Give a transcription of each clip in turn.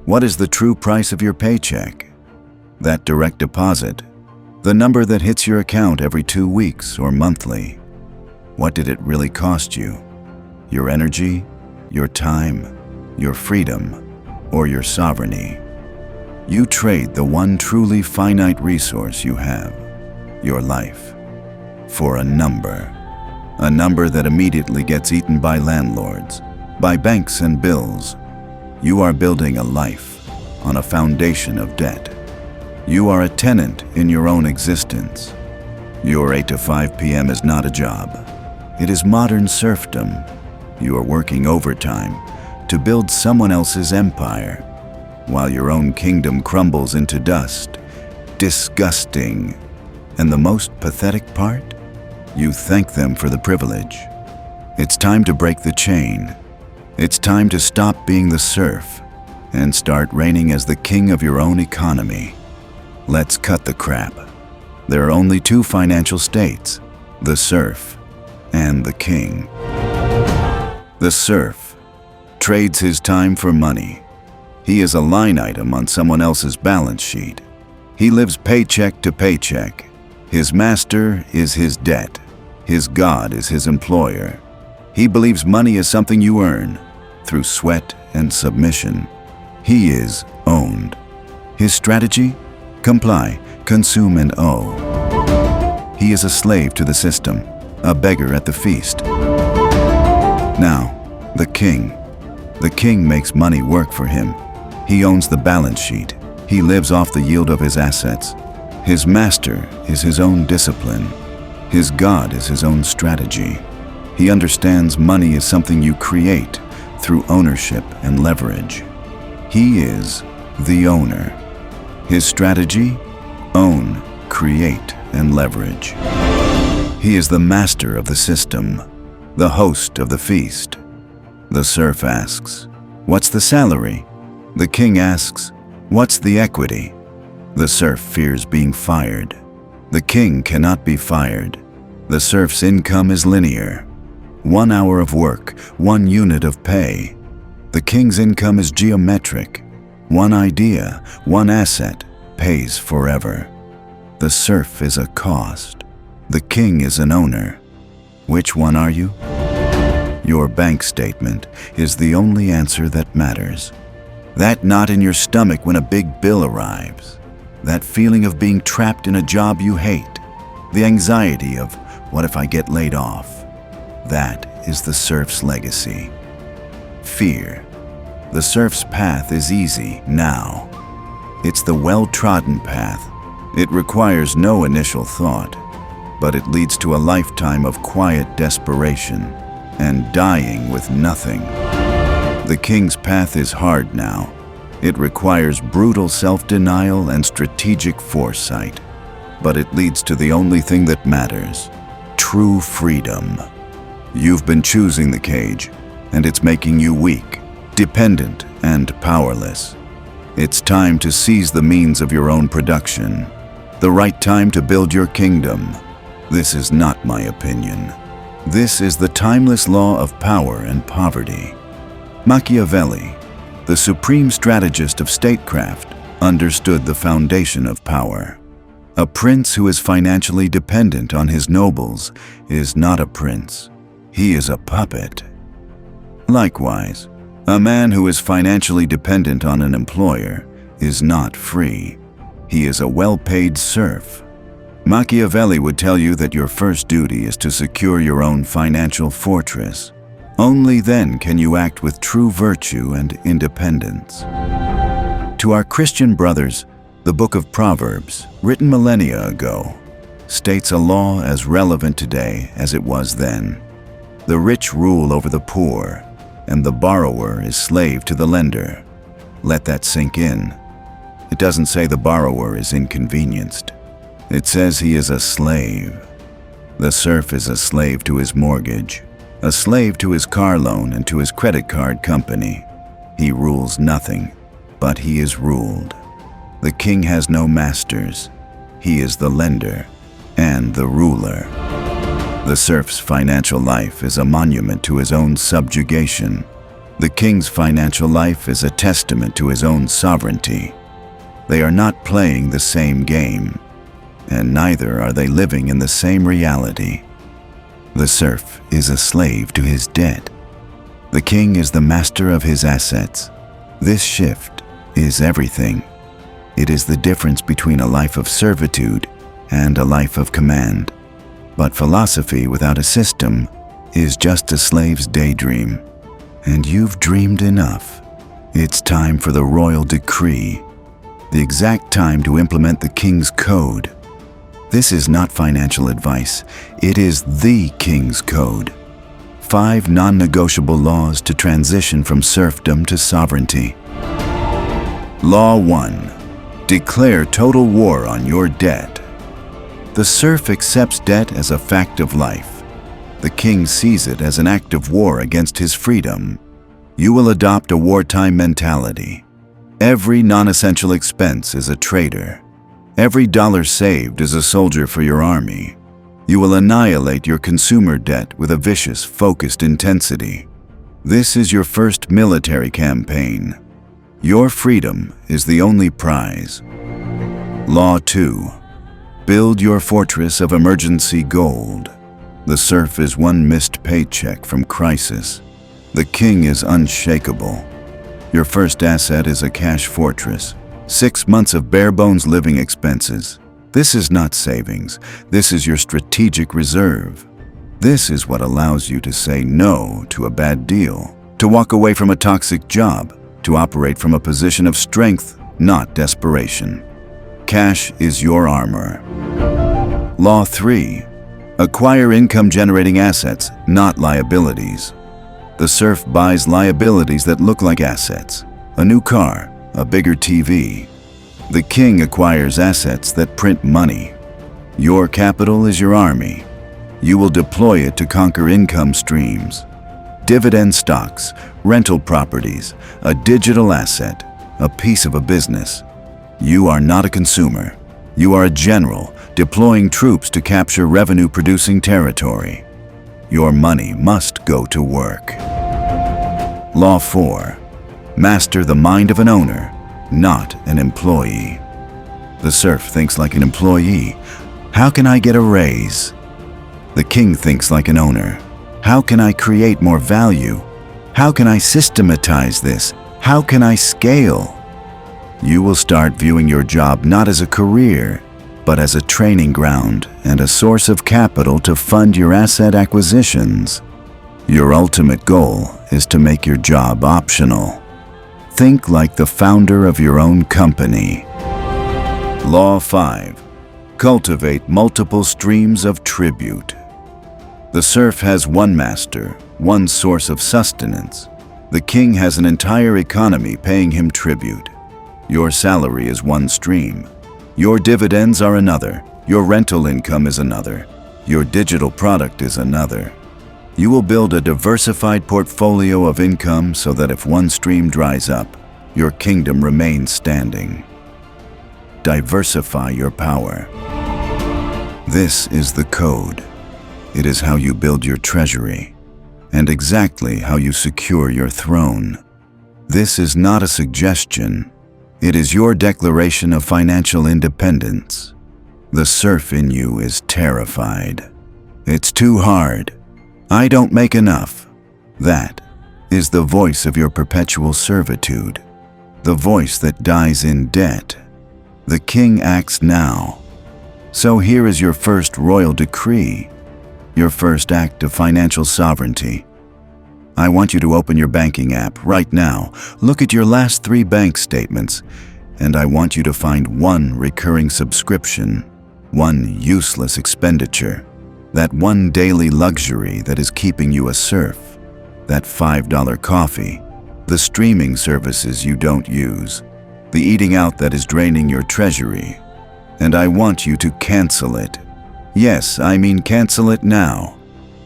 What is the true price of your paycheck? That direct deposit, the number that hits your account every 2 weeks or monthly. What did it really cost you? Your energy, your time, your freedom, or your sovereignty? You trade the one truly finite resource you have, your life, for a number that immediately gets eaten by landlords, by banks and bills. You are building a life on a foundation of debt. You are a tenant in your own existence. Your 8 to 5 p.m. is not a job. It is modern serfdom. You are working overtime to build someone else's empire, while your own kingdom crumbles into dust. Disgusting. And the most pathetic part? You thank them for the privilege. It's time to break the chain. It's time to stop being the serf and start reigning as the king of your own economy. Let's cut the crap. There are only 2 financial states, the serf and the king. The serf trades his time for money. He is a line item on someone else's balance sheet. He lives paycheck to paycheck. His master is his debt. His God is his employer. He believes money is something you earn through sweat and submission. He is owned. His strategy? Comply, consume, and owe. He is a slave to the system, a beggar at the feast. Now, the king. The king makes money work for him. He owns the balance sheet. He lives off the yield of his assets. His master is his own discipline. His God is his own strategy. He understands money is something you create through ownership and leverage. He is the owner. His strategy? Own, create, and leverage. He is the master of the system, the host of the feast. The serf asks, "What's the salary?" The king asks, "What's the equity?" The serf fears being fired. The king cannot be fired. The serf's income is linear. 1 hour of work, 1 unit of pay. The king's income is geometric. 1 idea, 1 asset, pays forever. The serf is a cost. The king is an owner. Which one are you? Your bank statement is the only answer that matters. That knot in your stomach when a big bill arrives. That feeling of being trapped in a job you hate. The anxiety of, what if I get laid off? That is the serf's legacy. Fear. The serf's path is easy now. It's the well-trodden path. It requires no initial thought, but it leads to a lifetime of quiet desperation and dying with nothing. The king's path is hard now. It requires brutal self-denial and strategic foresight, but it leads to the only thing that matters: true freedom. You've been choosing the cage, and it's making you weak, dependent, and powerless. It's time to seize the means of your own production. The right time to build your kingdom. This is not my opinion. This is the timeless law of power and poverty. Machiavelli, the supreme strategist of statecraft, understood the foundation of power. A prince who is financially dependent on his nobles is not a prince. He is a puppet. Likewise, a man who is financially dependent on an employer is not free. He is a well-paid serf. Machiavelli would tell you that your first duty is to secure your own financial fortress. Only then can you act with true virtue and independence. To our Christian brothers, the book of Proverbs, written millennia ago, states a law as relevant today as it was then. The rich rule over the poor, and the borrower is slave to the lender. Let that sink in. It doesn't say the borrower is inconvenienced. It says he is a slave. The serf is a slave to his mortgage, a slave to his car loan and to his credit card company. He rules nothing, but he is ruled. The king has no masters. He is the lender and the ruler. The serf's financial life is a monument to his own subjugation. The king's financial life is a testament to his own sovereignty. They are not playing the same game, and neither are they living in the same reality. The serf is a slave to his debt. The king is the master of his assets. This shift is everything. It is the difference between a life of servitude and a life of command. But philosophy without a system is just a slave's daydream. And you've dreamed enough. It's time for the royal decree, the exact time to implement the king's code. This is not financial advice. It is the king's code. 5 non-negotiable laws to transition from serfdom to sovereignty. Law 1. Declare total war on your debt. The serf accepts debt as a fact of life. The king sees it as an act of war against his freedom. You will adopt a wartime mentality. Every non-essential expense is a traitor. Every dollar saved is a soldier for your army. You will annihilate your consumer debt with a vicious, focused intensity. This is your first military campaign. Your freedom is the only prize. Law 2. Build your fortress of emergency gold. The serf is one missed paycheck from crisis. The king is unshakable. Your first asset is a cash fortress. 6 months of bare-bones living expenses. This is not savings. This is your strategic reserve. This is what allows you to say no to a bad deal, to walk away from a toxic job, to operate from a position of strength, not desperation. Cash is your armor. Law 3. Acquire income-generating assets, not liabilities. The serf buys liabilities that look like assets. A new car, a bigger TV. The king acquires assets that print money. Your capital is your army. You will deploy it to conquer income streams. Dividend stocks, rental properties, a digital asset, a piece of a business. You are not a consumer. You are a general, deploying troops to capture revenue-producing territory. Your money must go to work. Law 4. Master the mind of an owner, not an employee. The serf thinks like an employee. How can I get a raise? The king thinks like an owner. How can I create more value? How can I systematize this? How can I scale? You will start viewing your job not as a career, but as a training ground and a source of capital to fund your asset acquisitions. Your ultimate goal is to make your job optional. Think like the founder of your own company. Law 5. Cultivate multiple streams of tribute. The serf has one master, one source of sustenance. The king has an entire economy paying him tribute. Your salary is one stream. Your dividends are another. Your rental income is another. Your digital product is another. You will build a diversified portfolio of income so that if one stream dries up, your kingdom remains standing. Diversify your power. This is the code. It is how you build your treasury, and exactly how you secure your throne. This is not a suggestion. It is your declaration of financial independence. The serf in you is terrified. It's too hard. I don't make enough. That is the voice of your perpetual servitude, the voice that dies in debt. The king acts now. So here is your first royal decree, your first act of financial sovereignty. I want you to open your banking app right now, look at your last 3 bank statements, and I want you to find one recurring subscription, one useless expenditure, that one daily luxury that is keeping you a serf, that $5 coffee, the streaming services you don't use, the eating out that is draining your treasury. And I want you to cancel it. Yes, I mean cancel it now.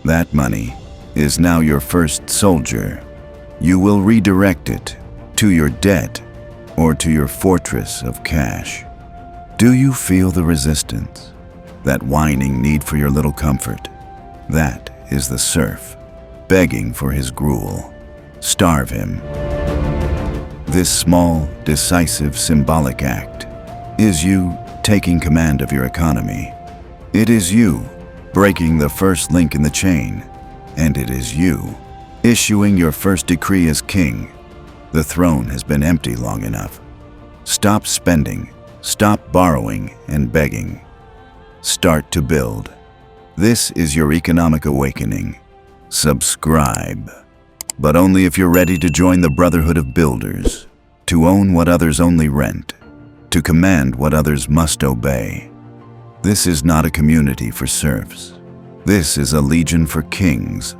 That money is now your first soldier. You will redirect it to your debt or to your fortress of cash. Do you feel the resistance? That whining need for your little comfort? That is the serf, begging for his gruel. starve him. This small, decisive, symbolic act is you taking command of your economy. It is you breaking the first link in the chain, and it is you issuing your first decree as king. The throne has been empty long enough. Stop spending, stop borrowing and begging. Start to build. This is your economic awakening. Subscribe. But only if you're ready to join the brotherhood of builders, to own what others only rent, to command what others must obey. This is not a community for serfs. This is a legion for kings.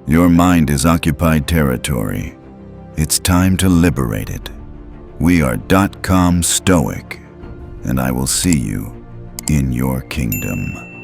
Your mind is occupied territory. It's time to liberate it. We are .com Stoic, and I will see you in your kingdom.